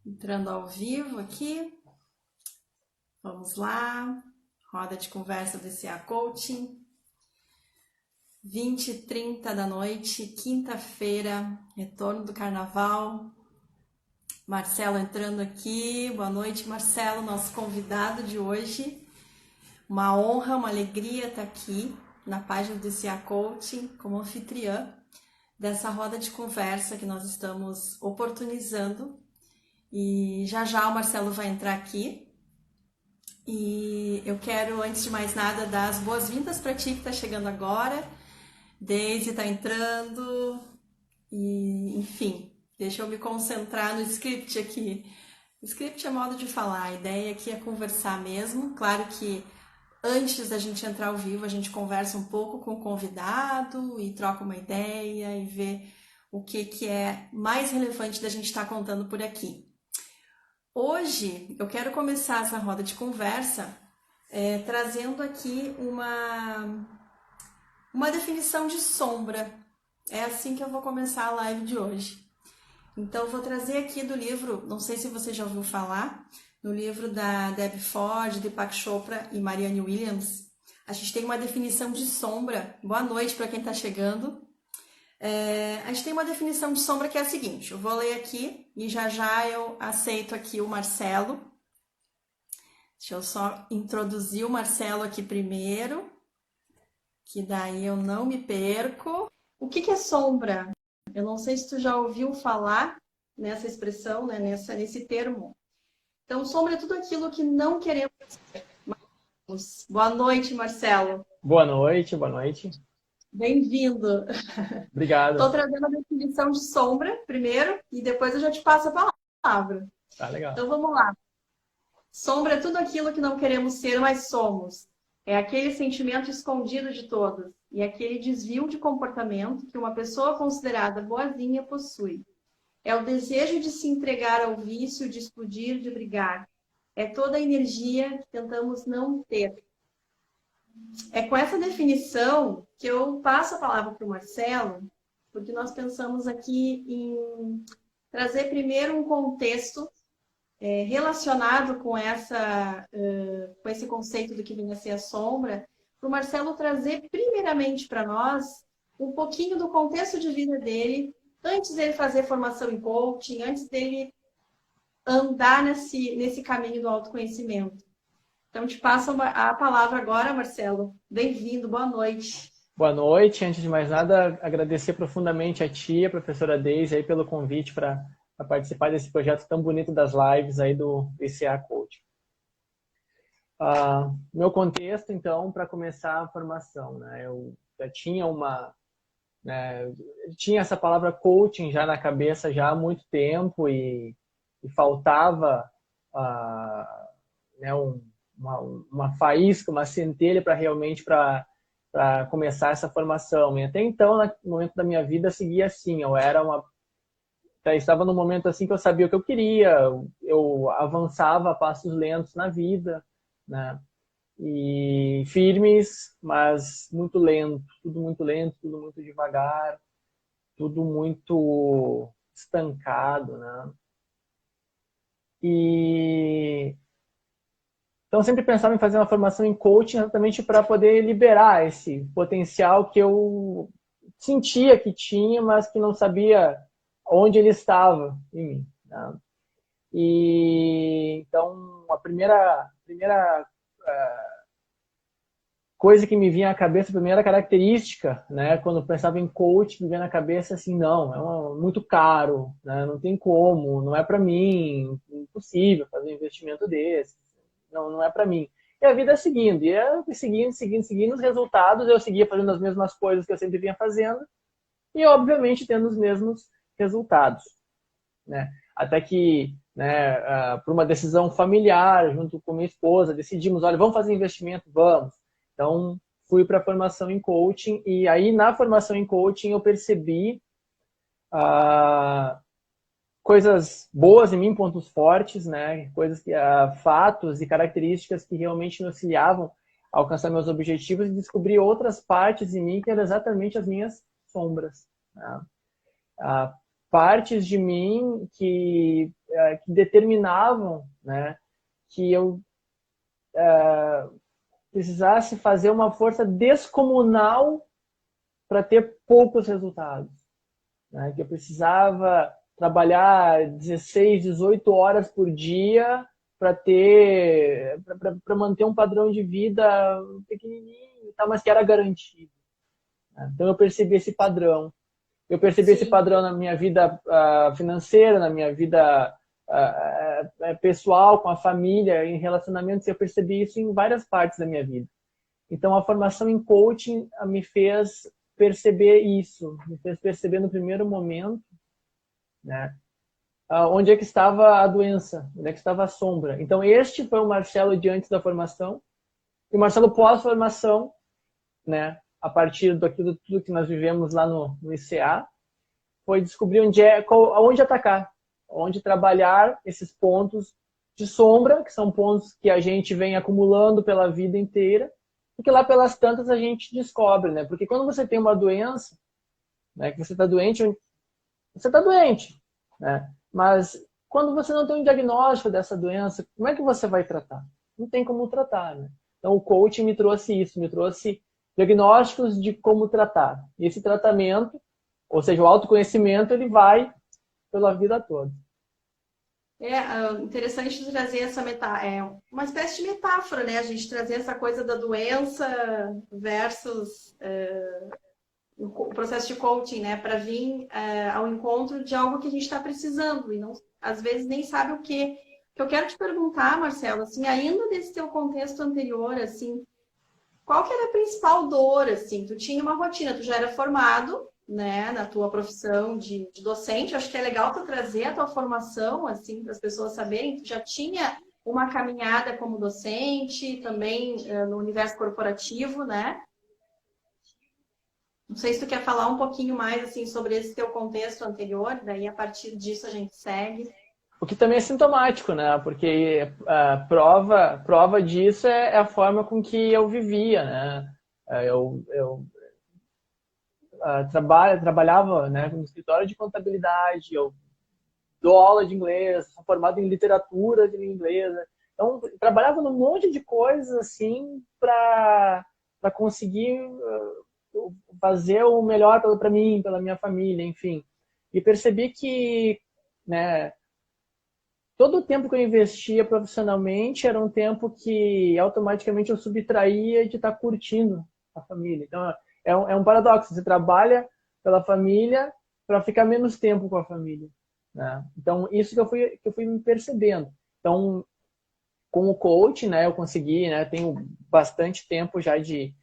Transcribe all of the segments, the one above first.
Entrando ao vivo aqui. Vamos lá. Roda de conversa do CA Coaching. 20h30 da noite, quinta-feira, retorno do carnaval. Marcelo entrando aqui. Boa noite, Marcelo, nosso convidado de hoje. Uma honra, uma alegria estar aqui na página do CA Coaching como anfitriã dessa roda de conversa que nós estamos oportunizando. E já o Marcelo vai entrar aqui. E eu quero, antes de mais nada, dar as boas-vindas para ti que está chegando agora. Daisy está entrando. E, enfim, deixa eu me concentrar no script aqui. O script é modo de falar, a ideia aqui é conversar mesmo. Claro que antes da gente entrar ao vivo, a gente conversa um pouco com o convidado e troca uma ideia e vê o que é mais relevante da gente estar contando por aqui. Hoje eu quero começar essa roda de conversa trazendo aqui uma definição de sombra. É assim que eu vou começar a live de hoje. Então eu vou trazer aqui do livro, não sei se você já ouviu falar, no livro da Debbie Ford, Deepak Chopra e Marianne Williams. A gente tem uma definição de sombra. Boa noite para quem está chegando. A gente tem uma definição de sombra que é a seguinte, eu vou ler aqui e já eu aceito aqui o Marcelo. Deixa eu só introduzir o Marcelo aqui primeiro, que daí eu não me perco. O que é sombra? Eu não sei se tu já ouviu falar nessa expressão, né, nesse termo. Então, sombra é tudo aquilo que não queremos. Boa noite, Marcelo. Boa noite, boa noite. Bem-vindo. Estou Obrigado. trazendo a definição de sombra primeiro e depois eu já te passo a palavra. Tá legal. Então vamos lá. Sombra é tudo aquilo que não queremos ser, mas somos. É aquele sentimento escondido de todos e aquele desvio de comportamento que uma pessoa considerada boazinha possui. É o desejo de se entregar ao vício, de explodir, de brigar. É toda a energia que tentamos não ter. É com essa definição que eu passo a palavra para o Marcelo, porque nós pensamos aqui em trazer primeiro um contexto relacionado com esse conceito do que vem a ser a sombra, para o Marcelo trazer primeiramente para nós um pouquinho do contexto de vida dele, antes dele fazer formação em coaching, antes dele andar nesse caminho do autoconhecimento. Então, te passo a palavra agora, Marcelo. Bem-vindo, boa noite. Boa noite. Antes de mais nada, agradecer profundamente a ti, a professora Deise, aí pelo convite para participar desse projeto tão bonito das lives aí do CA Coaching. Meu contexto, então, para começar a formação, né? Eu já tinha tinha essa palavra coaching já na cabeça já há muito tempo e faltava uma faísca, uma centelha para realmente para começar essa formação. E até então, no momento da minha vida, seguia assim. Estava num momento assim que eu sabia o que eu queria, eu avançava a passos lentos na vida, né? E firmes, mas muito lento, tudo muito devagar, tudo muito estancado, né? E então, eu sempre pensava em fazer uma formação em coaching exatamente para poder liberar esse potencial que eu sentia que tinha, mas que não sabia onde ele estava em mim, né? E então, a primeira coisa que me vinha à cabeça, a primeira característica, né, quando eu pensava em coaching, me vinha na cabeça assim, não, muito caro, né, não tem como, não é para mim, impossível fazer um investimento desse. Não é para mim. E a vida seguindo. E eu seguindo os resultados, eu seguia fazendo as mesmas coisas que eu sempre vinha fazendo e, obviamente, tendo os mesmos resultados, né? Até que, né, por uma decisão familiar, junto com minha esposa, decidimos, olha, vamos fazer investimento? Vamos. Então, fui para a formação em coaching e aí, na formação em coaching, eu percebi coisas boas em mim, pontos fortes, né? Coisas fatos e características que realmente me auxiliavam a alcançar meus objetivos e descobrir outras partes em mim que eram exatamente as minhas sombras, né? Partes de mim que que determinavam, né, que eu precisasse fazer uma força descomunal para ter poucos resultados, né? Que eu precisava trabalhar 16, 18 horas por dia para manter um padrão de vida pequenininho, tá? Mas que era garantido, né? Então eu percebi esse padrão. Eu percebi esse Sim. padrão na minha vida financeira, na minha vida pessoal, com a família, em relacionamentos. Eu percebi isso em várias partes da minha vida. Então, a formação em coaching me fez perceber isso, me fez perceber no primeiro momento, né, onde é que estava a doença, onde é que estava a sombra. Então, este foi o Marcelo de antes da formação, e o Marcelo pós-formação, né, a partir daquilo tudo que nós vivemos lá no ICA, foi descobrir onde atacar, onde trabalhar esses pontos de sombra, que são pontos que a gente vem acumulando pela vida inteira, e que lá pelas tantas a gente descobre, né? Porque quando você tem uma doença, né, que você está doente, né? Mas quando você não tem um diagnóstico dessa doença, como é que você vai tratar? Não tem como tratar, né? Então o coaching me trouxe isso, me trouxe diagnósticos de como tratar. E esse tratamento, ou seja, o autoconhecimento, ele vai pela vida toda. Interessante trazer essa uma espécie de metáfora, né? A gente trazer essa coisa da doença versus o processo de coaching, né? Para vir ao encontro de algo que a gente está precisando e não, às vezes nem sabe o quê. Que eu quero te perguntar, Marcelo, assim, ainda desse teu contexto anterior, assim, qual que era a principal dor, assim? Tu tinha uma rotina, tu já era formado, né, na tua profissão de docente. Acho que é legal tu trazer a tua formação, assim, para as pessoas saberem. Tu já tinha uma caminhada como docente, também no universo corporativo, né? Não sei se tu quer falar um pouquinho mais, assim, sobre esse teu contexto anterior, daí a partir disso a gente segue. O que também é sintomático, né? Porque a prova disso é a forma com que eu vivia, né? Eu trabalhava, né, no escritório de contabilidade, eu dou aula de inglês, sou formado em literatura de língua inglesa. Então, trabalhava num monte de coisas assim para conseguir fazer o melhor para mim, pela minha família, enfim. E percebi que, né, todo o tempo que eu investia profissionalmente era um tempo que automaticamente eu subtraía de estar curtindo a família. Então, é um paradoxo. Você trabalha pela família para ficar menos tempo com a família, né? Então, isso que eu fui me percebendo. Então, com o coach, né, eu consegui, né, tenho bastante tempo já de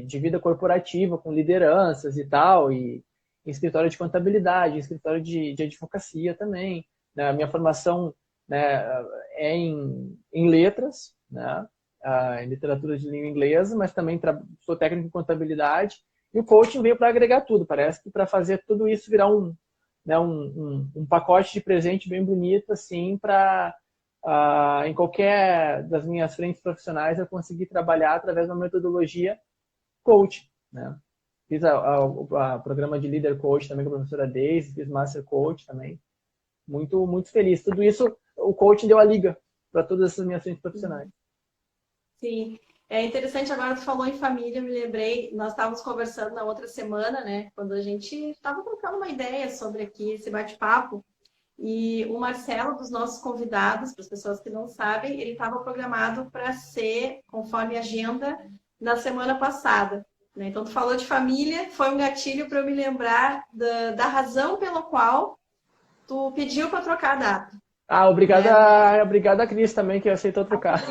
vida corporativa, com lideranças e tal, e em escritório de contabilidade, em escritório de advocacia também, né? A minha formação, né, é em letras, né, em literatura de língua inglesa, mas também sou técnico em contabilidade, e o coaching veio para agregar tudo. Parece que para fazer tudo isso virar né, um pacote de presente bem bonito, assim, para em qualquer das minhas frentes profissionais eu consegui trabalhar através de uma metodologia coach, né? Fiz a programa de líder coach também com a professora Daisy, fiz master coach também. Muito, muito feliz. Tudo isso, o coaching deu a liga para todas essas minhas frentes profissionais. Sim, é interessante. Agora tu falou em família, eu me lembrei, nós estávamos conversando na outra semana, né, quando a gente estava trocando uma ideia sobre aqui esse bate-papo, e o Marcelo, dos nossos convidados, para as pessoas que não sabem, ele estava programado para ser, conforme a agenda, na semana passada, né? Então tu falou de família, foi um gatilho para eu me lembrar da razão pela qual tu pediu para trocar a data, né? Obrigado a Cris também, que aceitou trocar.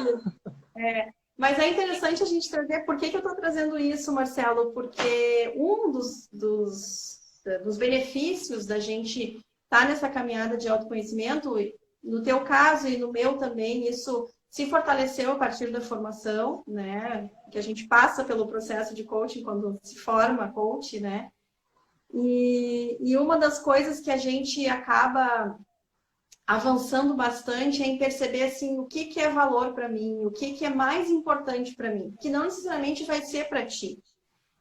Mas é interessante a gente trazer. Por que eu estou trazendo isso, Marcelo? Porque um dos benefícios da gente estar nessa caminhada de autoconhecimento, no teu caso e no meu também, isso se fortaleceu a partir da formação, né? Que a gente passa pelo processo de coaching quando se forma coach, né? E uma das coisas que a gente acaba avançando bastante é em perceber assim o que é valor para mim, o que é mais importante para mim, que não necessariamente vai ser para ti.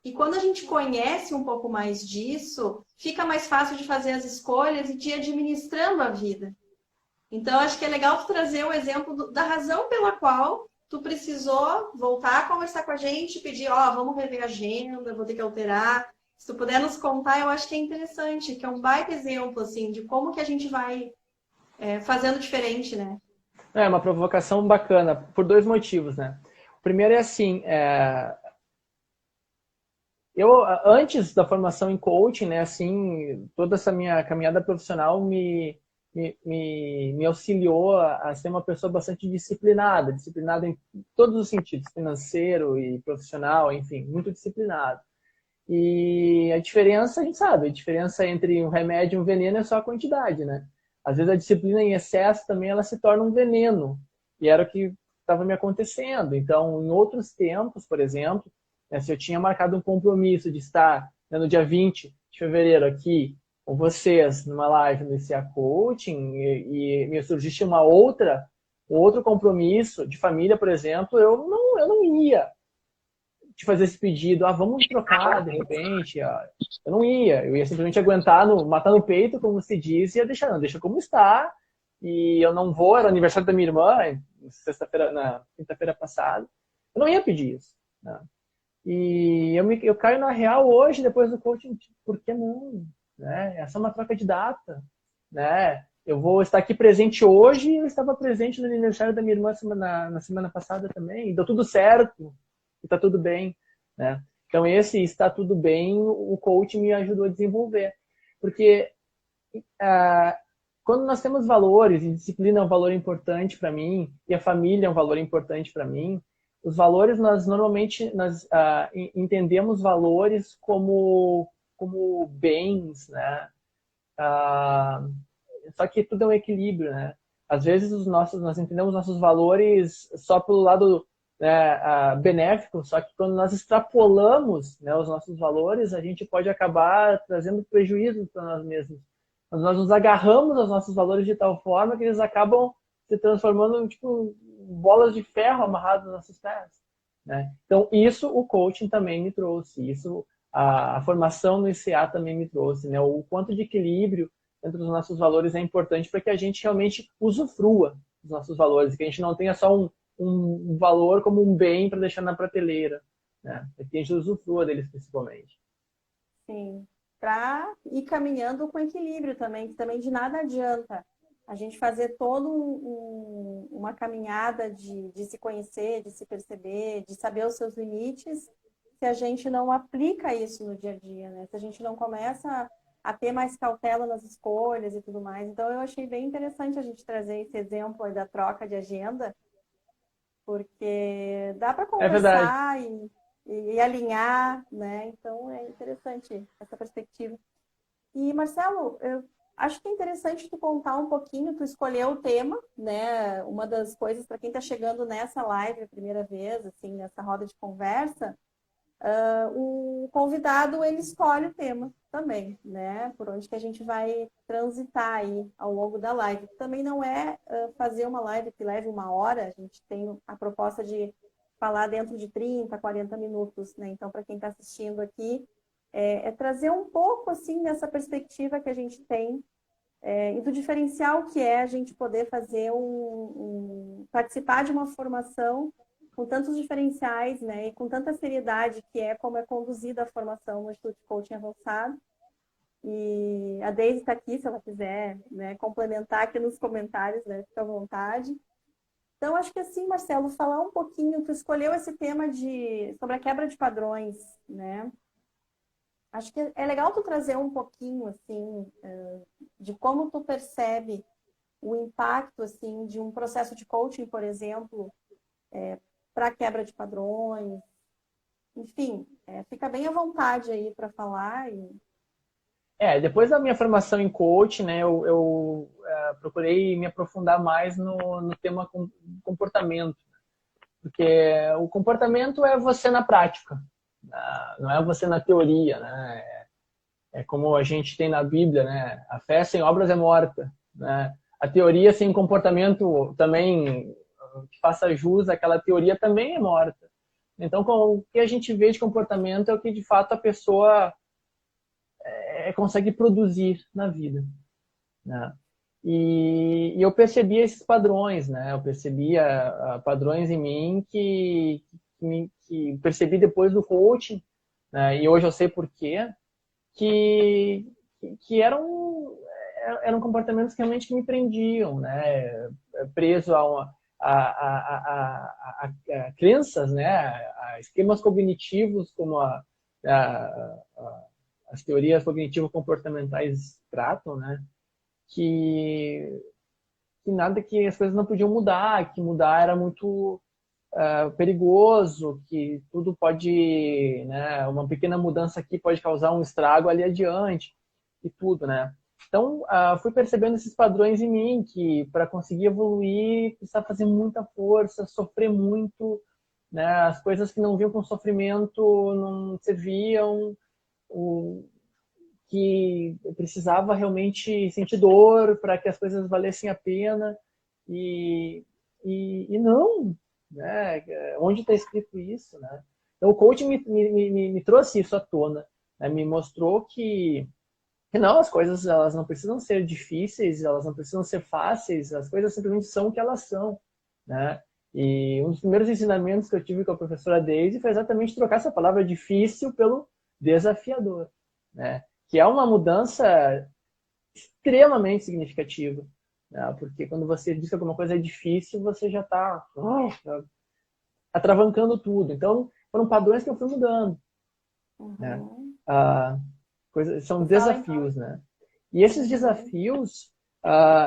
E quando a gente conhece um pouco mais disso, fica mais fácil de fazer as escolhas e de ir administrando a vida. Então, acho que é legal tu trazer o exemplo da razão pela qual tu precisou voltar a conversar com a gente, pedir, ó, vamos rever a agenda, vou ter que alterar. Se tu puder nos contar, eu acho que é interessante, que é um baita exemplo, assim, de como que a gente vai fazendo diferente, né? É uma provocação bacana, por dois motivos, né? O primeiro é assim, eu antes da formação em coaching, né, assim, toda essa minha caminhada profissional me auxiliou a ser uma pessoa bastante disciplinada em todos os sentidos, financeiro e profissional, enfim, muito disciplinado. E a diferença, a gente sabe, a diferença entre um remédio e um veneno é só a quantidade, né? Às vezes a disciplina em excesso também ela se torna um veneno. E era o que estava me acontecendo. Então, em outros tempos, por exemplo, né, se eu tinha marcado um compromisso de estar, né, no dia 20 de fevereiro aqui com vocês numa live no ICA Coaching e me surgisse outro compromisso de família, por exemplo, eu não ia de fazer esse pedido, vamos trocar de repente. Eu não ia, eu ia simplesmente aguentar, matar no peito, como se diz, e ia deixar, não, deixa como está. E eu não vou, era aniversário da minha irmã, na quinta-feira passada, eu não ia pedir isso. Né? E eu caio na real hoje, depois do coaching, tipo, por que não? Né? Essa é uma troca de data. Né? Eu vou estar aqui presente hoje, eu estava presente no aniversário da minha irmã na semana passada também, e deu tudo certo e tá tudo bem, né? Então esse está tudo bem, o coach me ajudou a desenvolver, porque quando nós temos valores e disciplina é um valor importante para mim e a família é um valor importante para mim, os valores nós normalmente entendemos valores como bens, né? Só que tudo é um equilíbrio, né? Às vezes nós entendemos nossos valores só pelo lado, né, benéfico, só que quando nós extrapolamos, né, os nossos valores, a gente pode acabar trazendo prejuízo para nós mesmos. Quando nós nos agarramos aos nossos valores de tal forma que eles acabam se transformando em tipo bolas de ferro amarradas nos nossos pés. Né? Então, isso o coaching também me trouxe, isso a formação no ICA também me trouxe, né? O quanto de equilíbrio entre os nossos valores é importante para que a gente realmente usufrua dos nossos valores, que a gente não tenha só um valor como um bem para deixar na prateleira, né? É que a gente usufrua deles principalmente. Sim, para ir caminhando com equilíbrio também, que também de nada adianta a gente fazer todo uma caminhada de se conhecer, de se perceber, de saber os seus limites, se a gente não aplica isso no dia a dia, né? Se a gente não começa a ter mais cautela nas escolhas e tudo mais. Então, eu achei bem interessante a gente trazer esse exemplo aí da troca de agenda, porque dá para É verdade. conversar e alinhar, né? Então, é interessante essa perspectiva. E, Marcelo, eu acho que é interessante tu contar um pouquinho, tu escolheu o tema, né? Uma das coisas para quem está chegando nessa live a primeira vez, assim, nessa roda de conversa, o convidado ele escolhe o tema também, né? Por onde que a gente vai transitar aí ao longo da live. Também não é fazer uma live que leve uma hora, a gente tem a proposta de falar dentro de 30, 40 minutos, né? Então, para quem está assistindo aqui, é trazer um pouco assim dessa perspectiva que a gente tem e do diferencial que é a gente poder fazer participar de uma formação com tantos diferenciais, né, e com tanta seriedade que é como é conduzida a formação no Instituto de Coaching Avançado. E a Deise está aqui, se ela quiser, né, complementar aqui nos comentários, né, fica à vontade. Então, acho que assim, Marcelo, falar um pouquinho, tu escolheu esse tema sobre a quebra de padrões, né? Acho que é legal tu trazer um pouquinho, assim, de como tu percebe o impacto, assim, de um processo de coaching, por exemplo, para quebra de padrões. Enfim, fica bem à vontade aí para falar. Depois da minha formação em coach, né, eu procurei me aprofundar mais no tema comportamento, porque o comportamento é você na prática, não é você na teoria, né? É como a gente tem na Bíblia, né? A fé sem obras é morta, né? A teoria sem comportamento também que faça jus àquela teoria também é morta. Então, o que a gente vê de comportamento é o que de fato a pessoa consegue produzir na vida, né? E eu percebia esses padrões, né? Eu percebia padrões em mim que percebi depois do coaching, né? E hoje eu sei por quê, que, que eram comportamentos que realmente me prendiam, né? Preso a crenças, né? A esquemas cognitivos, como as teorias cognitivo-comportamentais tratam, né? Que, que as coisas não podiam mudar, que mudar era muito perigoso, que tudo pode, né, uma pequena mudança aqui pode causar um estrago ali adiante e tudo, né? Então, fui percebendo esses padrões em mim, que para conseguir evoluir, precisava fazer muita força, sofrer muito, né? As coisas que não vinham com sofrimento não serviam, que eu precisava realmente sentir dor para que as coisas valessem a pena e não, né? Onde está escrito isso, né? Então o coaching me trouxe isso à tona, né? Me mostrou que não, as coisas elas não precisam ser difíceis, elas não precisam ser fáceis, as coisas simplesmente são o que elas são, né? E um dos primeiros ensinamentos que eu tive com a professora Daisy foi exatamente trocar essa palavra difícil pelo desafiador, né? Que é uma mudança extremamente significativa, né? Porque quando você diz que alguma coisa é difícil, você já está atravancando tudo. Então, foram padrões que eu fui mudando, né? Uhum. São Tu fala então. desafios, né? E esses Uhum. desafios,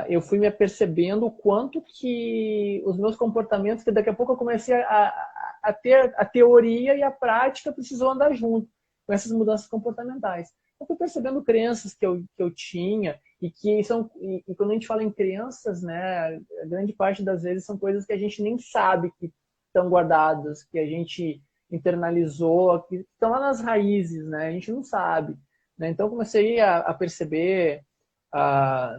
eu fui me apercebendo o quanto que os meus comportamentos, que daqui a pouco eu comecei a ter a teoria e a prática precisou andar junto com essas mudanças comportamentais. Eu fui percebendo crenças que eu tinha e que são, e quando a gente fala em crenças, né, a grande parte das vezes são coisas que a gente nem sabe que estão guardadas, que a gente internalizou, que estão lá nas raízes, né? A gente não sabe. Né? Então, comecei a perceber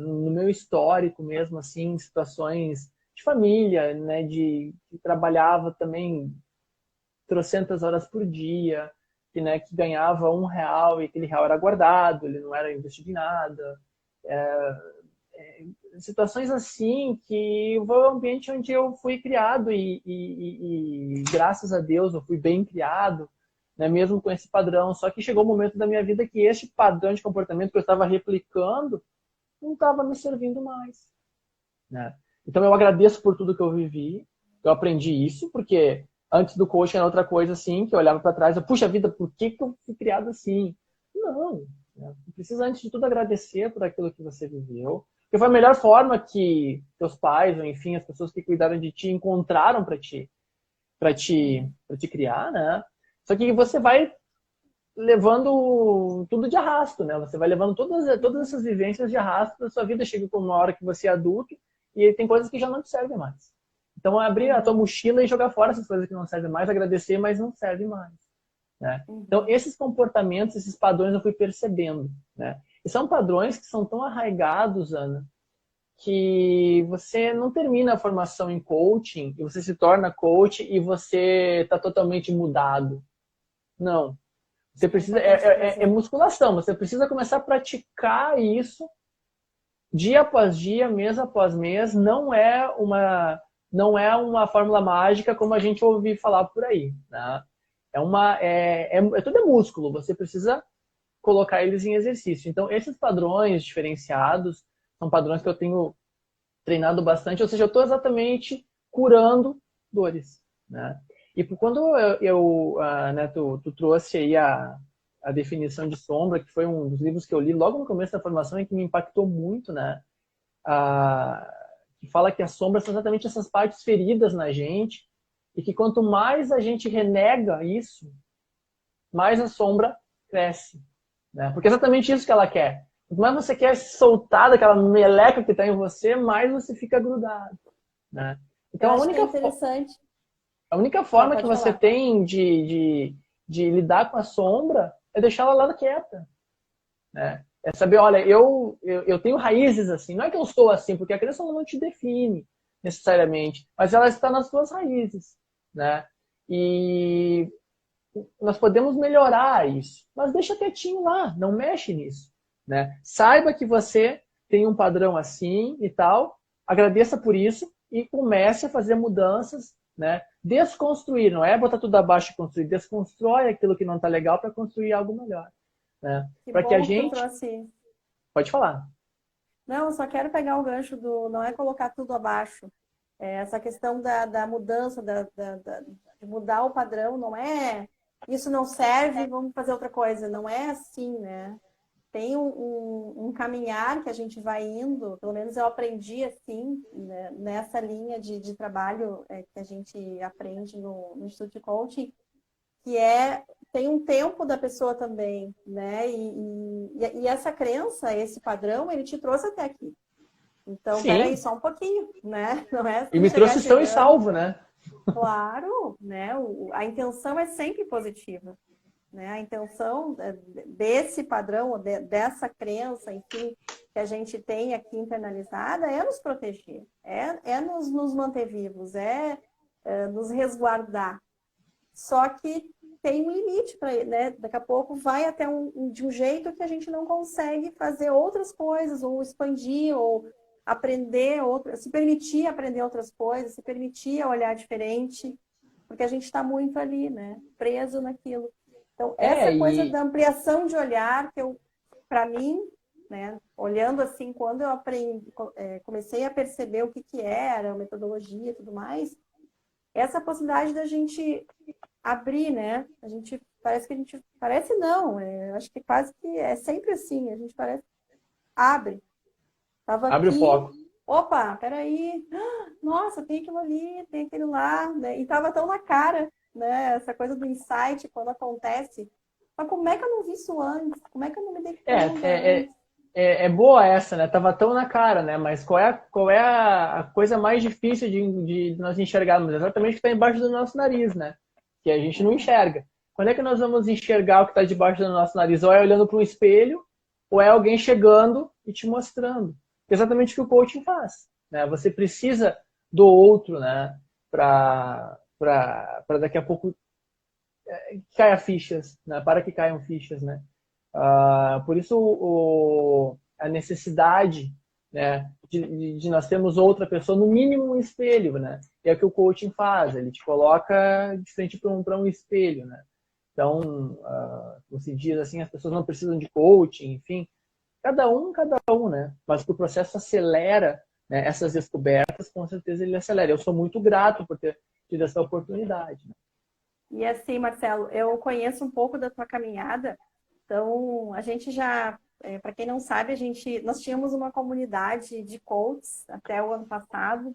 no meu histórico mesmo, assim, situações de família, né? Que trabalhava também trocentas horas por dia, que ganhava R$ 1 e aquele real era guardado, ele não era investido em nada. Situações assim que foi o ambiente onde eu fui criado e graças a Deus eu fui bem criado, né, mesmo com esse padrão. Só que chegou um momento da minha vida que esse padrão de comportamento que eu estava replicando não estava me servindo mais, né? Então eu agradeço por tudo que eu vivi, eu aprendi isso, porque antes do coaching era outra coisa assim, que eu olhava para trás, puxa vida, por que eu fui criado assim? Não, né? Você precisa antes de tudo agradecer por aquilo que você viveu, porque foi a melhor forma que teus pais, ou enfim, as pessoas que cuidaram de ti encontraram para te criar, né? Só que você vai levando tudo de arrasto, né? Você vai levando todas essas vivências de arrasto da sua vida. Chega com uma hora que você é adulto e tem coisas que já não te servem mais. Então, abrir a tua Uhum. mochila e jogar fora essas coisas que não servem mais, agradecer, mas não servem mais, né? Então, Uhum. esses comportamentos, esses padrões eu fui percebendo, né? E são padrões que são tão arraigados, Ana, que você não termina a formação em coaching e você se torna coach e você está totalmente mudado. Não, você precisa, Importante é trazer. musculação, você precisa começar a praticar isso dia após dia, mês após mês. Não é uma fórmula mágica como a gente ouve falar por aí, né? Tudo é músculo, você precisa colocar eles em exercício. Então, esses padrões diferenciados são padrões que eu tenho treinado bastante, ou seja, eu estou exatamente curando dores, né? E quando né, tu trouxe aí a definição de sombra, que foi um dos livros que eu li logo no começo da formação e que me impactou muito, né? Que fala que as sombras são exatamente essas partes feridas na gente e que quanto mais a gente renega isso, mais a sombra cresce, né? Porque é exatamente isso que ela quer. Quanto mais você quer se soltar daquela meleca que está em você, mais você fica grudado, né? Eu Então, acho que é interessante. a única forma que Pode você falar. tem de lidar com a sombra é deixá-la lá quieta, né? É saber, olha, eu tenho raízes assim. Não é que eu sou assim, porque a criança não te define necessariamente, mas ela está nas suas raízes, né? E nós podemos melhorar isso, mas deixa quietinho lá, não mexe nisso, né? Saiba que você tem um padrão assim e tal, agradeça por isso e comece a fazer mudanças, né? Desconstruir, não é botar tudo abaixo e construir, desconstrói aquilo que não está legal para construir algo melhor, né? Que Para que a bom que tu gente... trouxe. Pode falar. Não, eu só quero pegar o gancho do não é colocar tudo abaixo. Essa questão da mudança, de mudar o padrão, não é isso não serve, vamos fazer outra coisa. Não é assim, né? Tem um caminhar que a gente vai indo, pelo menos eu aprendi assim, né, nessa linha de trabalho que a gente aprende no Instituto de Coaching, que tem um tempo da pessoa também, né? E essa crença, esse padrão, ele te trouxe até aqui. Então, peraí, Sim, só um pouquinho, né? Não é e assim me chegar trouxe são e chegando. salvo, né? Claro, né? A intenção é sempre positiva, né? A intenção desse padrão, dessa crença, enfim, que a gente tem aqui internalizada é nos proteger, é nos manter vivos, nos resguardar. Só que tem um limite para ele, né? Daqui a pouco vai até de um jeito que a gente não consegue fazer outras coisas, ou expandir, ou aprender outras, se permitir aprender outras coisas, se permitir olhar diferente, porque a gente está muito ali, né? Preso naquilo. Então, essa coisa E da ampliação de olhar, que eu, para mim, né, olhando assim, quando eu aprendi, comecei a perceber o que era, a metodologia e tudo mais, essa possibilidade da gente abrir, né? Parece não, acho que quase que é sempre assim, a gente parece, abre. Tava abre o aqui, foco. opa, peraí, nossa, tem aquilo ali, tem aquele lá, né? E tava tão na cara, né? Essa coisa do insight, quando acontece. Mas como é que eu não vi isso antes? Como é que eu não me dei É, conta é, é, antes? é boa essa, né? Tava tão na cara, né? Mas qual é a coisa mais difícil de nós enxergarmos? Exatamente o que está embaixo do nosso nariz, né? Que a gente não É, enxerga. Quando é que nós vamos enxergar o que está debaixo do nosso nariz? Ou é olhando para um espelho, ou é alguém chegando e te mostrando. Exatamente o que o coaching faz, né? Você precisa do outro, né? Para daqui a pouco caia fichas, né? Para que caiam fichas, né? Por isso a necessidade, né, de nós termos outra pessoa, no mínimo um espelho, né? E é o que o coaching faz, ele te coloca de frente para um espelho, né? Então, como se diz assim, as pessoas não precisam de coaching, enfim, cada um, né? Mas que o processo acelera, né, essas descobertas, com certeza ele acelera. Eu sou muito grato por ter tido essa oportunidade. Né? e assim, Marcelo, eu conheço um pouco da tua caminhada. Então, a gente já, para quem não sabe, nós tínhamos uma comunidade de coaches até o ano passado,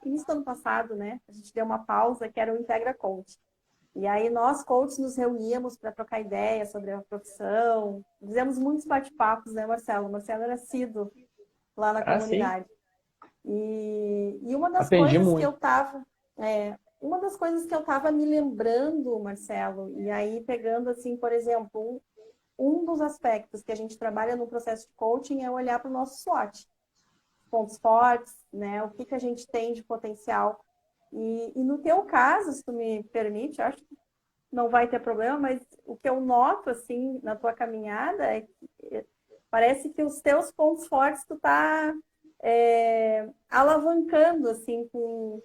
início do ano passado, né? A gente deu uma pausa que era o Integra Coach. E aí nós, coaches, nos reuníamos para trocar ideias sobre a profissão. Fizemos muitos bate-papos, né, Marcelo? O Marcelo era assíduo lá na Sim, comunidade. E uma das aprendi coisas que eu muito. estava uma das coisas que eu estava me lembrando, Marcelo, e aí pegando assim, por exemplo, um dos aspectos que a gente trabalha no processo de coaching é olhar para o nosso SWOT, pontos fortes, né? O que a gente tem de potencial. E no teu caso, se tu me permite, eu acho que não vai ter problema, mas o que eu noto, assim, na tua caminhada é que parece que os teus pontos fortes tu tá alavancando, assim, com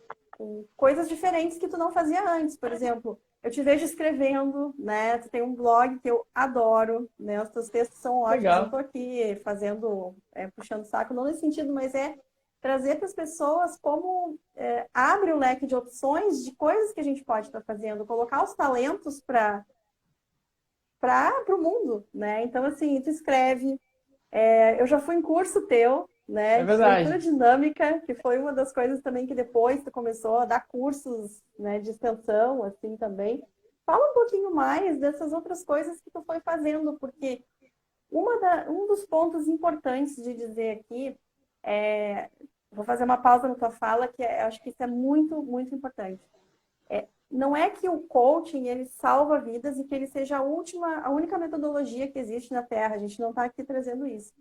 coisas diferentes que tu não fazia antes. Por exemplo, eu te vejo escrevendo, né? Tu tem um blog que eu adoro, né? Os teus textos são ótimos. Não Legal. estou aqui fazendo, puxando saco, não nesse sentido, mas é trazer para as pessoas como abre o leque de opções de coisas que a gente pode estar fazendo, colocar os talentos para o mundo, né? Então, assim, tu escreve. Eu já fui em curso teu, É né, de leitura verdade. dinâmica, que foi uma das coisas também que depois tu começou a dar cursos, né, de extensão, assim, também. Fala um pouquinho mais dessas outras coisas que tu foi fazendo, porque um dos pontos importantes de dizer aqui vou fazer uma pausa na tua fala, que eu acho que isso é muito, muito importante. Não é que o coaching ele salva vidas e que ele seja a única metodologia que existe na Terra. A gente não está aqui trazendo isso.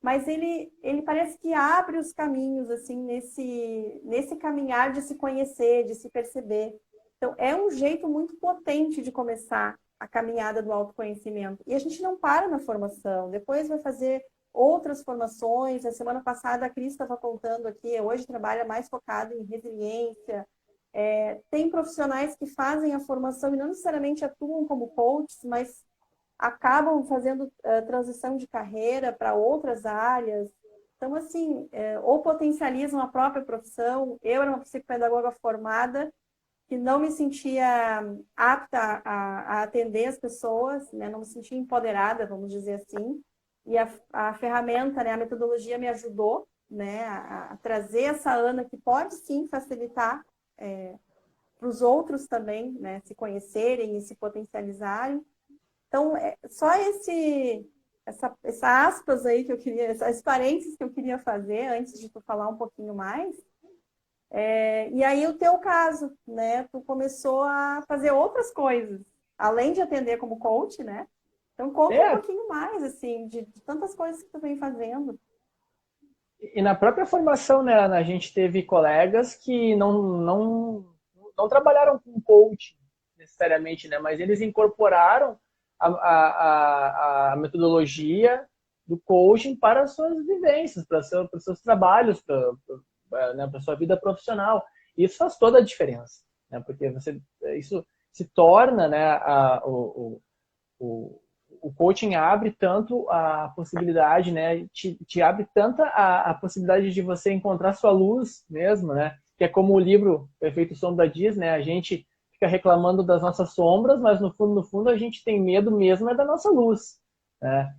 Mas ele parece que abre os caminhos assim nesse caminhar de se conhecer, de se perceber. Então, é um jeito muito potente de começar a caminhada do autoconhecimento. E a gente não para na formação. Depois vai fazer outras formações. A semana passada a Cris estava contando aqui, hoje trabalha mais focado em resiliência. Tem profissionais que fazem a formação e não necessariamente atuam como coaches, mas acabam fazendo transição de carreira para outras áreas. Então, assim, ou potencializam a própria profissão. Eu era uma psicopedagoga formada que não me sentia apta a atender as pessoas, né? Não me sentia empoderada, vamos dizer assim. E a ferramenta, né, a metodologia me ajudou, né, a trazer essa Ana que pode sim facilitar para os outros também, né, se conhecerem e se potencializarem. Então, só essa aspas aí que eu queria, essas parênteses que eu queria fazer antes de tu falar um pouquinho mais. E aí o teu caso, né? Tu começou a fazer outras coisas, além de atender como coach, né? Então conta um É, pouquinho mais, assim, de tantas coisas que tu vem fazendo. e na própria formação, né, a gente teve colegas que não trabalharam com coaching necessariamente, né, mas eles incorporaram a metodologia do coaching para as suas vivências, para os seus trabalhos, né, para a sua vida profissional. E isso faz toda a diferença, né, porque isso se torna, né, o coaching abre tanto a possibilidade, né, te abre tanta a possibilidade de você encontrar sua luz mesmo, né, que é como o livro Efeito Sombra diz, né, a gente fica reclamando das nossas sombras, mas no fundo a gente tem medo mesmo é da nossa luz, né?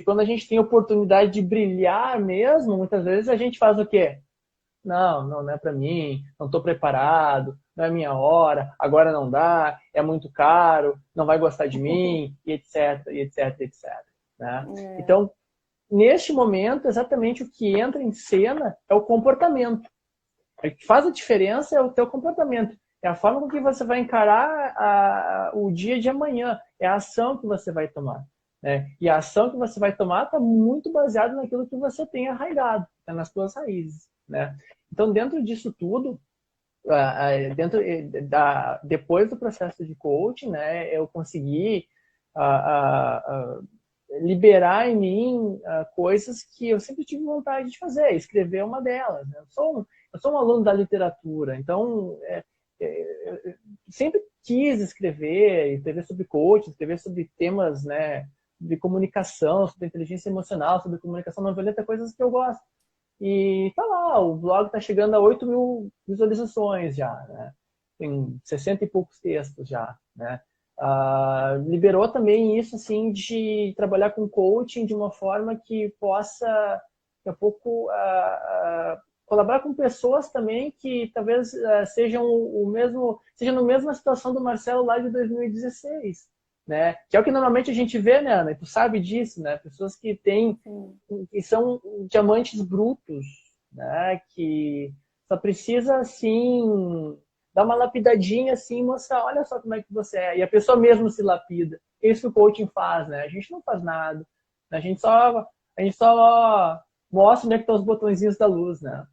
Quando a gente tem oportunidade de brilhar mesmo, muitas vezes a gente faz o quê? Não é para mim, não estou preparado, não é minha hora, agora não dá, é muito caro, não vai gostar de mim, e etc, e etc, etc. Né? Então, neste momento, exatamente o que entra em cena é o comportamento. O que faz a diferença é o teu comportamento. É a forma com que você vai encarar o dia de amanhã. É a ação que você vai tomar. Né? E a ação que você vai tomar está muito baseada naquilo que você tem arraigado, tá nas suas raízes. Né? Então, dentro disso tudo, depois do processo de coaching, né, eu consegui liberar em mim coisas que eu sempre tive vontade de fazer. Escrever é uma delas. Né? Eu sou um aluno da literatura, então eu sempre quis escrever sobre coaching, escrever sobre temas, né, de comunicação, sobre inteligência emocional, sobre comunicação não violenta, coisas que eu gosto. E tá lá, o blog tá chegando a 8 mil visualizações já, né? Tem 60 e poucos textos já, né? Liberou também isso, assim, de trabalhar com coaching de uma forma que possa, daqui a pouco, colaborar com pessoas também que talvez sejam sejam na mesma situação do Marcelo lá de 2016. Né? Que é o que normalmente a gente vê, né, Ana? E tu sabe disso, né? Pessoas que que são diamantes brutos, né? Que só precisa, assim, dar uma lapidadinha, assim, mostrar, olha só como é que você é. E a pessoa mesmo se lapida. É isso que o coaching faz, né? A gente não faz nada. A gente só mostra onde é que estão os botõezinhos da luz, né?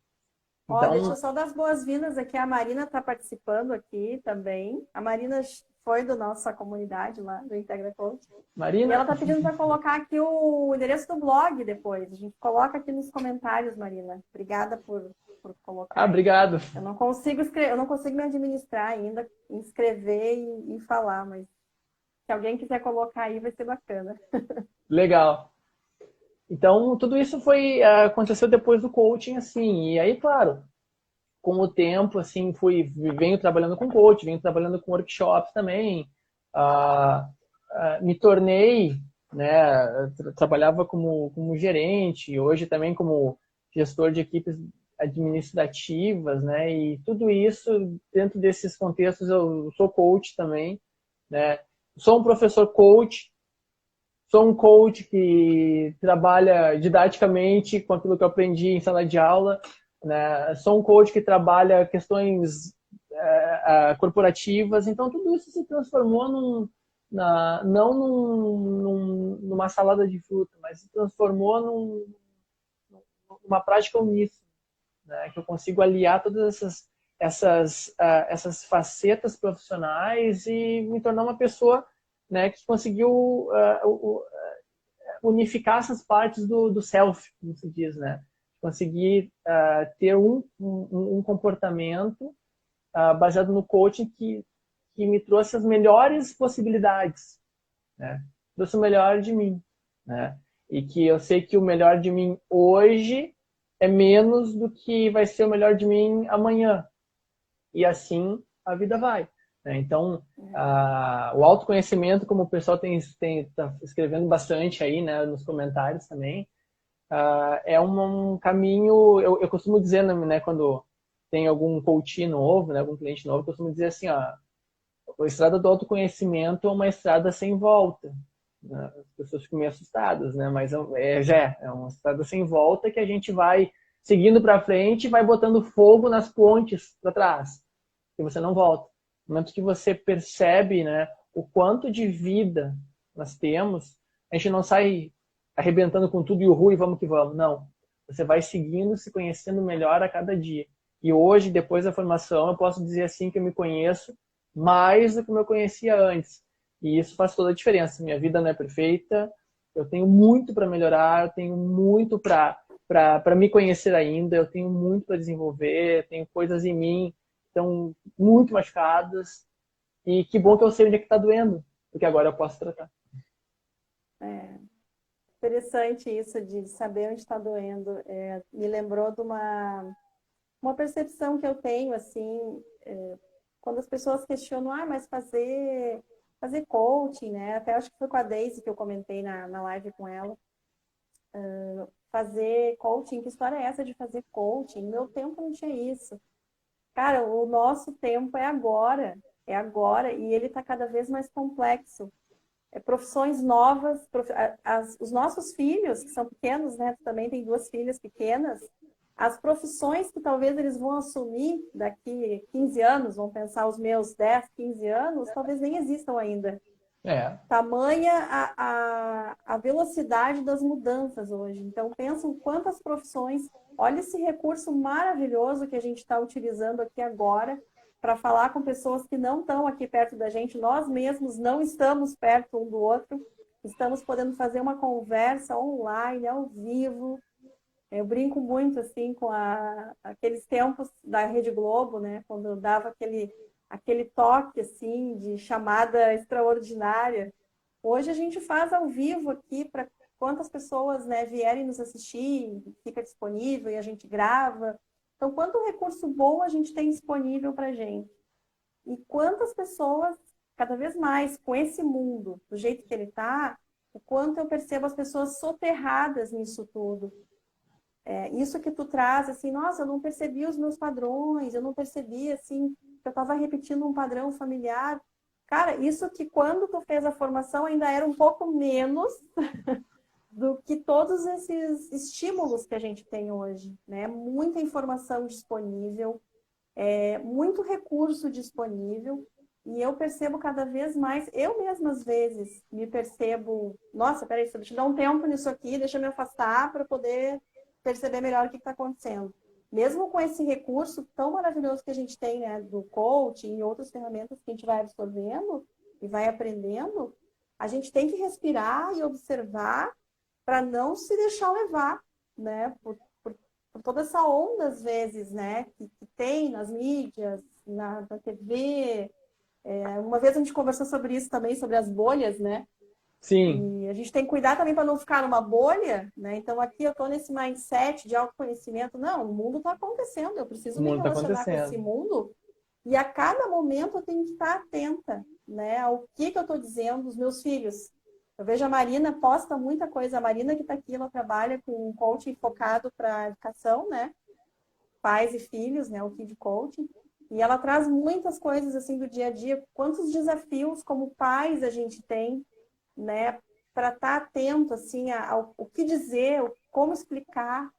Ó, deixa eu Então, só dar as boas-vindas aqui. A Marina está participando aqui também. A Marina foi da nossa comunidade lá, do Integra Coach. E ela Marina, está pedindo para colocar aqui o endereço do blog depois. A gente coloca aqui nos comentários, Marina. Obrigada por colocar aí. obrigado. Eu não consigo escrever, eu não consigo me administrar ainda, escrever e falar, mas se alguém quiser colocar aí, vai ser bacana. Legal. Então, tudo isso aconteceu depois do coaching, assim, e aí, claro, com o tempo, assim, venho trabalhando com coaching, venho trabalhando com workshops também, me tornei, né, trabalhava como gerente, hoje também como gestor de equipes administrativas, né, e tudo isso, dentro desses contextos, eu sou coach também, né, sou um professor coach, sou um coach que trabalha didaticamente com aquilo que eu aprendi em sala de aula, né? Sou um coach que trabalha questões corporativas. Então, tudo isso se transformou não numa salada de fruta, mas se transformou numa prática uníssona, né? Que eu consigo aliar todas essas facetas profissionais e me tornar uma pessoa, né, que conseguiu unificar essas partes do self, como se diz, né? Conseguir ter um comportamento baseado no coaching que me trouxe as melhores possibilidades, né? Trouxe o melhor de mim, né? E que eu sei que o melhor de mim hoje é menos do que vai ser o melhor de mim amanhã. E assim a vida vai, né? Então, o autoconhecimento, como o pessoal tá escrevendo bastante aí, né, nos comentários também, é um caminho, eu costumo dizer, né, quando tem algum coach novo, né, algum cliente novo, eu costumo dizer assim, ó, a estrada do autoconhecimento é uma estrada sem volta, né? As pessoas ficam meio assustadas, né, mas é uma estrada sem volta que a gente vai seguindo para frente e vai botando fogo nas pontes para trás, e você não volta. No momento que você percebe, né, o quanto de vida nós temos, a gente não sai arrebentando com tudo e o ruim, vamos que vamos. Não. Você vai seguindo, se conhecendo melhor a cada dia. E hoje, depois da formação, eu posso dizer assim que eu me conheço mais do que eu conhecia antes. E isso faz toda a diferença. Minha vida não é perfeita, eu tenho muito para melhorar, eu tenho muito para me conhecer ainda, eu tenho muito para desenvolver, eu tenho coisas em mim que estão muito machucadas. E que bom que eu sei onde é que está doendo, porque agora eu posso tratar. Interessante isso de saber onde está doendo. Me lembrou de uma percepção que eu tenho, assim, quando as pessoas questionam, mas fazer coaching, né? Até acho que foi com a Daisy que eu comentei na live com ela. Fazer coaching, que história é essa de fazer coaching? No meu tempo não tinha isso. Cara, o nosso tempo é agora, e ele está cada vez mais complexo. Profissões novas, os nossos filhos, que são pequenos, né? Tu também tem 2 filhas pequenas, as profissões que talvez eles vão assumir daqui 15 anos, vão pensar os meus 10, 15 anos, talvez nem existam ainda. Tamanha a velocidade das mudanças hoje. Então, pensam quantas profissões. Olha esse recurso maravilhoso que a gente está utilizando aqui agora para falar com pessoas que não estão aqui perto da gente. Nós mesmos não estamos perto um do outro. Estamos podendo fazer uma conversa online, ao vivo. Eu brinco muito assim com aqueles tempos da Rede Globo, né? Quando eu dava aquele toque assim de chamada extraordinária. Hoje a gente faz ao vivo aqui para quantas pessoas, né, vierem nos assistir, fica disponível e a gente grava. Então, quanto recurso bom a gente tem disponível para a gente. E quantas pessoas, cada vez mais, com esse mundo, do jeito que ele está, o quanto eu percebo as pessoas soterradas nisso tudo. Isso que tu traz, assim, nossa, eu não percebi os meus padrões, eu não percebi, assim, que eu estava repetindo um padrão familiar. Cara, isso que quando tu fez a formação ainda era um pouco menos do que todos esses estímulos que a gente tem hoje, né? Muita informação disponível, muito recurso disponível, e eu percebo cada vez mais, eu mesma às vezes me percebo, nossa, peraí, deixa eu dar um tempo nisso aqui, deixa eu me afastar para poder perceber melhor o que está acontecendo. Mesmo com esse recurso tão maravilhoso que a gente tem, né, do coaching e outras ferramentas que a gente vai absorvendo e vai aprendendo, a gente tem que respirar e observar para não se deixar levar, né, por toda essa onda, às vezes, né, que tem nas mídias, na TV. Uma vez a gente conversou sobre isso também, sobre as bolhas, né? Sim. E a gente tem que cuidar também para não ficar numa bolha, né? Então aqui eu estou nesse mindset de autoconhecimento. Não, o mundo está acontecendo, eu preciso me relacionar com esse mundo e a cada momento eu tenho que estar atenta, né? Ao que eu estou dizendo, os meus filhos. Eu vejo a Marina posta muita coisa. A Marina que está aqui, ela trabalha com um coaching focado para educação, né? Pais e filhos, né? O Kid Coaching. E ela traz muitas coisas assim do dia a dia. Quantos desafios como pais a gente tem, né, para estar atento assim ao que dizer, como explicar,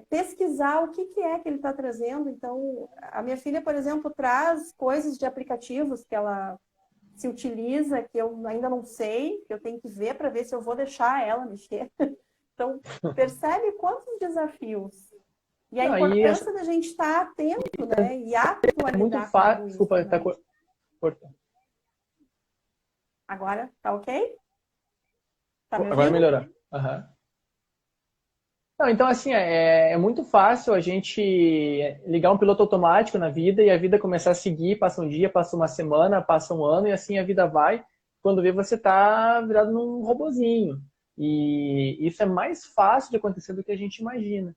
pesquisar o que é que ele está trazendo. Então, a minha filha, por exemplo, traz coisas de aplicativos que ela se utiliza, que eu ainda não sei, que eu tenho que ver para ver se eu vou deixar ela mexer. Então, percebe quantos desafios. E a importância da gente estar atento, né, e atualizar. É muito fácil. Desculpa, né? tá cortando. Agora, tá ok? Tá me Agora ouvindo? melhorou. Aham. Não, então, assim, é muito fácil a gente ligar um piloto automático na vida e a vida começar a seguir, passa um dia, passa uma semana, passa um ano e assim a vida vai. Quando vê, você tá virado num robozinho. E isso é mais fácil de acontecer do que a gente imagina.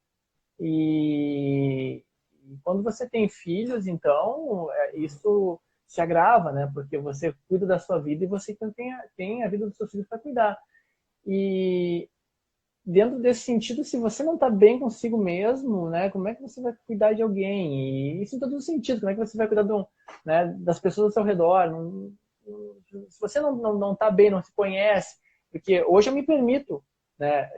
E quando você tem filhos, então, isso se agrava, né? Porque você cuida da sua vida e você tem a vida dos seus filhos para cuidar. E dentro desse sentido, se você não está bem consigo mesmo, né, como é que você vai cuidar de alguém? E isso em todos os sentidos, como é que você vai cuidar né, das pessoas ao seu redor? Se você não está bem, não se conhece, porque hoje eu me permito, né,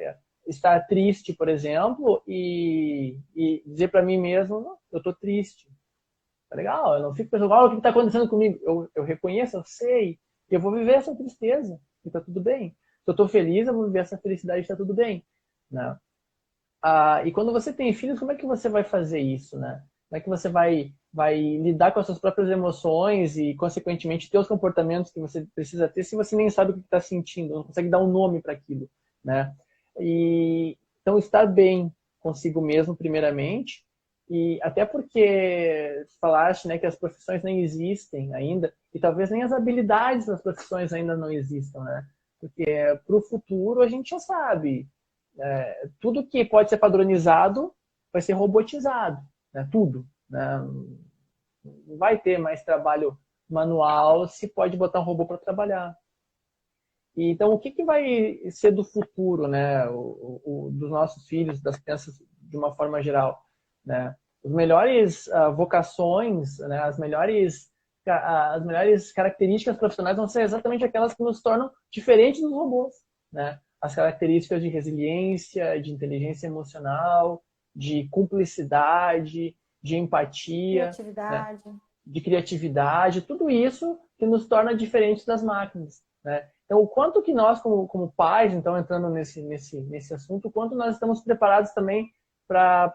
estar triste, por exemplo, e dizer para mim mesmo, não, eu estou triste. Tá legal, eu não fico pensando, o que está acontecendo comigo? Eu reconheço, eu sei, e eu vou viver essa tristeza, e está tudo bem. Se eu estou feliz, eu vou viver essa felicidade, está tudo bem, né? E quando você tem filhos, como é que você vai fazer isso, né? Como é que você vai lidar com as suas próprias emoções e, consequentemente, ter os comportamentos que você precisa ter se você nem sabe o que está sentindo, não consegue dar um nome para aquilo, né? Então, estar bem consigo mesmo, primeiramente, e até porque falaste, né, que as profissões nem existem ainda, e talvez nem as habilidades das profissões ainda não existam, né? Porque para o futuro a gente já sabe, tudo que pode ser padronizado vai ser robotizado, né? Tudo, né? Não vai ter mais trabalho manual se pode botar um robô para trabalhar. E, então, o que vai ser do futuro, né? Dos nossos filhos, das crianças de uma forma geral, né? As melhores vocações, né? As melhores características profissionais vão ser exatamente aquelas que nos tornam diferentes dos robôs, né? As características de resiliência, de inteligência emocional, de cumplicidade, de empatia, né? Criatividade. De criatividade, tudo isso que nos torna diferentes das máquinas, né? Então, o quanto que nós, como pais, então, entrando nesse assunto, o quanto nós estamos preparados também para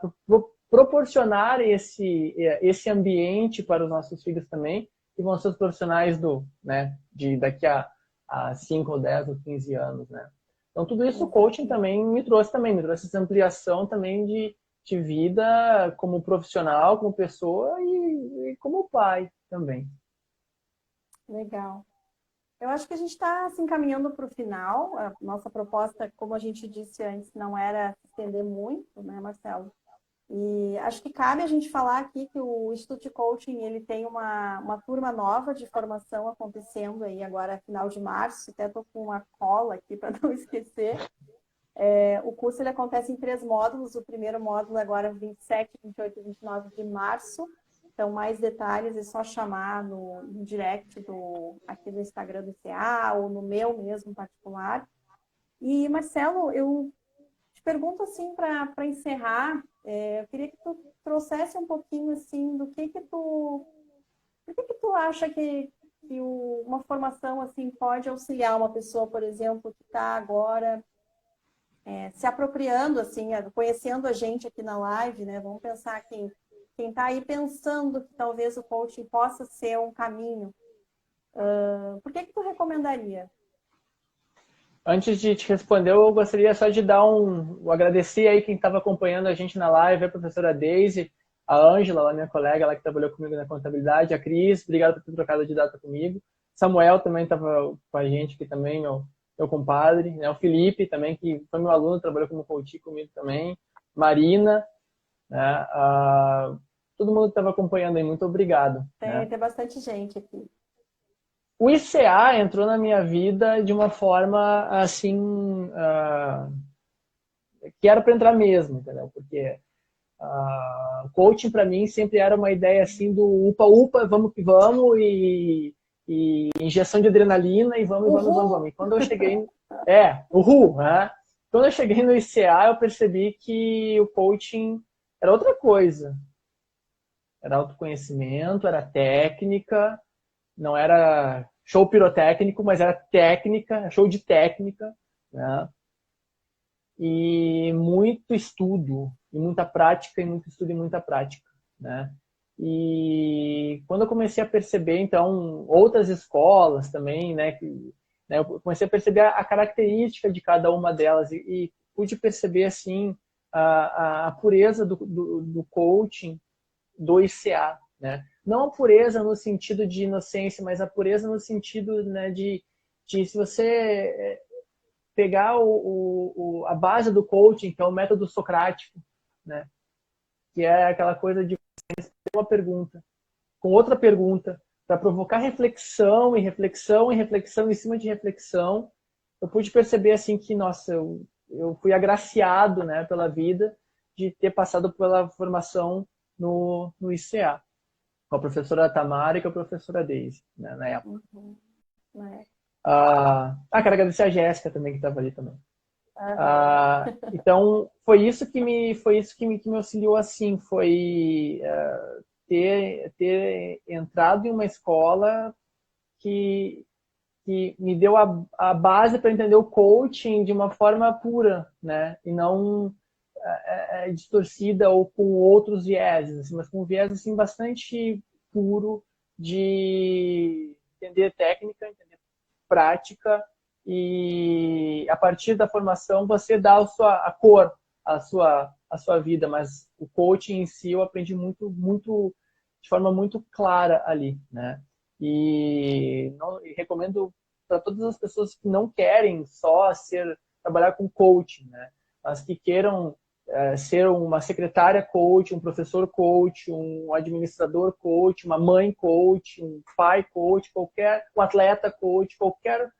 proporcionar esse ambiente para os nossos filhos também, que vão ser os profissionais de daqui a 5 ou 10 ou 15 anos, né? Então, tudo isso o coaching também me trouxe essa ampliação também de vida como profissional, como pessoa e como pai também. Legal. Eu acho que a gente está se encaminhando para o final. A nossa proposta, como a gente disse antes, não era se estender muito, né, Marcelo? E acho que cabe a gente falar aqui que o Instituto de Coaching ele tem uma turma nova de formação acontecendo aí agora, final de março. Até estou com uma cola aqui para não esquecer. O curso ele acontece em 3 módulos. O primeiro módulo agora 27, 28 e 29 de março. Então, mais detalhes é só chamar no direct aqui do Instagram do ICA ou no meu mesmo particular. E, Marcelo, eu te pergunto assim, para encerrar, eu queria que tu trouxesse um pouquinho assim do que tu... Por que tu acha que uma formação assim pode auxiliar uma pessoa, por exemplo, que está agora se apropriando, assim, conhecendo a gente aqui na live, né? Vamos pensar quem está aí pensando que talvez o coaching possa ser um caminho. Por que tu recomendaria? Antes de te responder, eu gostaria só de agradecer aí quem estava acompanhando a gente na live, a professora Daisy, a Ângela, a minha colega lá que trabalhou comigo na contabilidade, a Cris, obrigado por ter trocado de data comigo. Samuel também estava com a gente aqui também, meu compadre, né? O Felipe também, que foi meu aluno, trabalhou como coach comigo também. Marina, né? Todo mundo que estava acompanhando aí, muito obrigado. Tem bastante gente aqui. O ICA entrou na minha vida de uma forma assim que era para entrar mesmo, entendeu? Porque coaching para mim sempre era uma ideia assim do upa, vamos que vamos e injeção de adrenalina e vamos. E quando eu cheguei, né? Quando eu cheguei no ICA, eu percebi que o coaching era outra coisa. Era autoconhecimento, era técnica, não era show pirotécnico, mas era técnica, show de técnica, né? E muito estudo, e muita prática, e muito estudo e muita prática, né? E quando eu comecei a perceber, então, outras escolas também, né, que né? Eu comecei a perceber a característica de cada uma delas e pude perceber, assim, a pureza do coaching do ICA, né? Não a pureza no sentido de inocência, mas a pureza no sentido, né, de se você pegar a base do coaching, que é o método socrático, né? Que é aquela coisa de uma pergunta com outra pergunta para provocar reflexão e reflexão e reflexão em cima de reflexão. Eu pude perceber assim que, nossa, eu fui agraciado, né, pela vida de ter passado pela formação no ICA, com a professora Tamara e com a professora Daisy, né, na época. Uhum. Né? Quero agradecer a Jéssica também, que estava ali também. Uhum. Então, foi isso que me auxiliou, assim, foi ter entrado em uma escola que me deu a base para entender o coaching de uma forma pura, né? E não distorcida ou com outros vieses, assim, mas com um viés assim, bastante puro de entender técnica, entender prática e a partir da formação você dá a cor à sua vida, mas o coaching em si eu aprendi muito de forma muito clara ali, né? E recomendo para todas as pessoas que não querem só trabalhar com coaching, né? Mas que queiram ser uma secretária coach, um professor coach, um administrador coach, uma mãe coach, um pai coach, um atleta coach, qualquer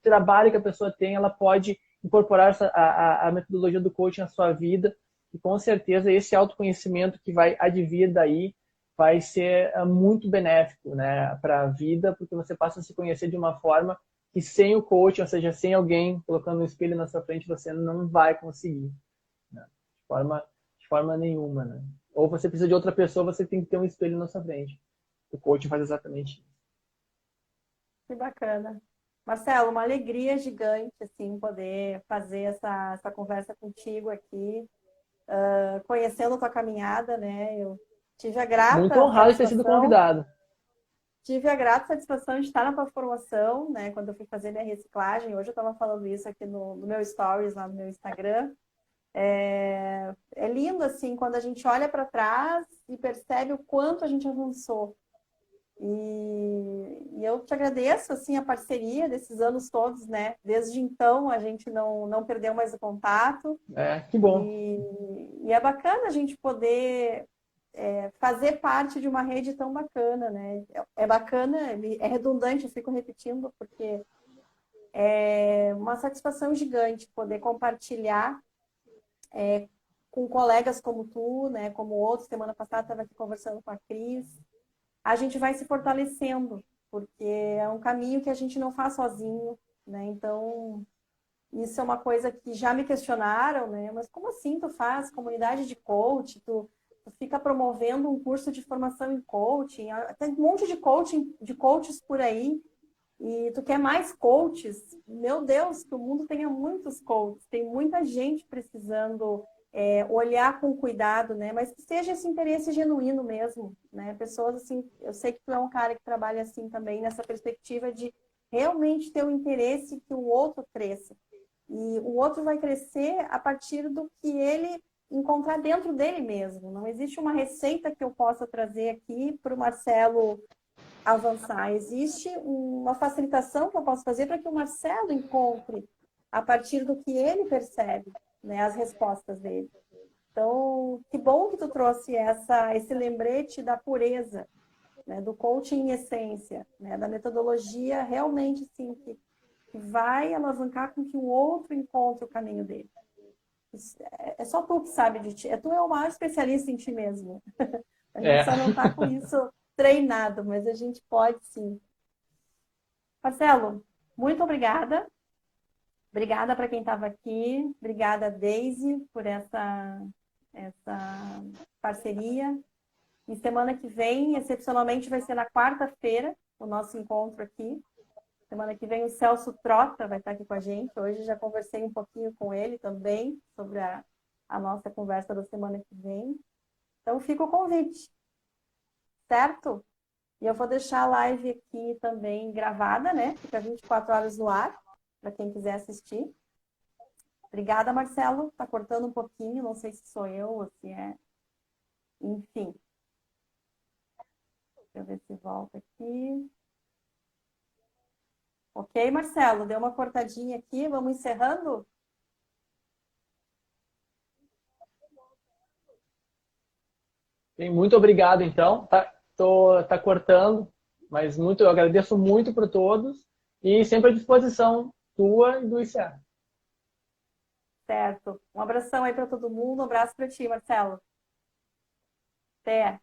trabalho que a pessoa tem, ela pode incorporar a metodologia do coaching na sua vida e com certeza esse autoconhecimento que vai advir daí vai ser muito benéfico, né, para a vida, porque você passa a se conhecer de uma forma que sem o coaching, ou seja, sem alguém colocando um espelho na sua frente, você não vai conseguir, né, de forma nenhuma, né? Ou você precisa de outra pessoa, você tem que ter um espelho na sua frente. O coaching faz exatamente isso. Que bacana. Marcelo, uma alegria gigante, assim, poder fazer essa conversa contigo aqui, conhecendo a tua caminhada, né? Eu tive a Muito grata honrado de ter sido satisfação, convidado. de estar na tua formação, né? Quando eu fui fazer minha reciclagem, hoje eu estava falando isso aqui no meu stories, lá no meu Instagram. É lindo, assim, quando a gente olha para trás e percebe o quanto a gente avançou. E eu te agradeço, assim, a parceria desses anos todos, né? Desde então, a gente não perdeu mais o contato. Que bom. E é bacana a gente poder fazer parte de uma rede tão bacana, né? É bacana, é redundante, eu fico repetindo, porque é uma satisfação gigante poder compartilhar com colegas como tu, né? Como outros. Semana passada estava aqui conversando com a Cris. A gente vai se fortalecendo, porque é um caminho que a gente não faz sozinho, né? Então, isso é uma coisa que já me questionaram, né? Mas como assim tu faz comunidade de coach, tu fica promovendo um curso de formação em coaching, tem um monte de coaches por aí, e tu quer mais coaches? Meu Deus, que o mundo tenha muitos coaches, tem muita gente precisando olhar com cuidado, né? Mas que seja esse interesse genuíno mesmo, né? Pessoas assim, eu sei que tu é um cara que trabalha assim também, nessa perspectiva de realmente ter o interesse que o outro cresça. E o outro vai crescer a partir do que ele encontrar dentro dele mesmo. Não existe uma receita que eu possa trazer aqui para o Marcelo avançar. Existe uma facilitação que eu posso fazer para que o Marcelo encontre a partir do que ele percebe, né, as respostas dele. Então, que bom que tu trouxe esse lembrete da pureza, né, do coaching em essência, né, da metodologia realmente sim, que vai alavancar com que o outro encontre o caminho dele. É só tu que sabe de ti. Tu é o maior especialista em ti mesmo. A gente só não está com isso treinado, mas a gente pode sim. Marcelo, muito obrigada. Obrigada para quem estava aqui. Obrigada, Daisy, por essa parceria. E semana que vem, excepcionalmente, vai ser na quarta-feira, o nosso encontro aqui. Semana que vem o Celso Trota vai estar aqui com a gente. Hoje já conversei um pouquinho com ele também sobre a nossa conversa da semana que vem. Então fica o convite, certo? E eu vou deixar a live aqui também gravada, né? Fica 24 horas no ar, para quem quiser assistir. Obrigada, Marcelo. Tá cortando um pouquinho, não sei se sou eu ou se é. Enfim. Deixa eu ver se volta aqui. Ok, Marcelo? Deu uma cortadinha aqui, vamos encerrando? Muito obrigado, então. Tá cortando, mas eu agradeço muito por todos e sempre à disposição tua e do ICA. Certo. Um abração aí para todo mundo, um abraço para ti, Marcelo. Até.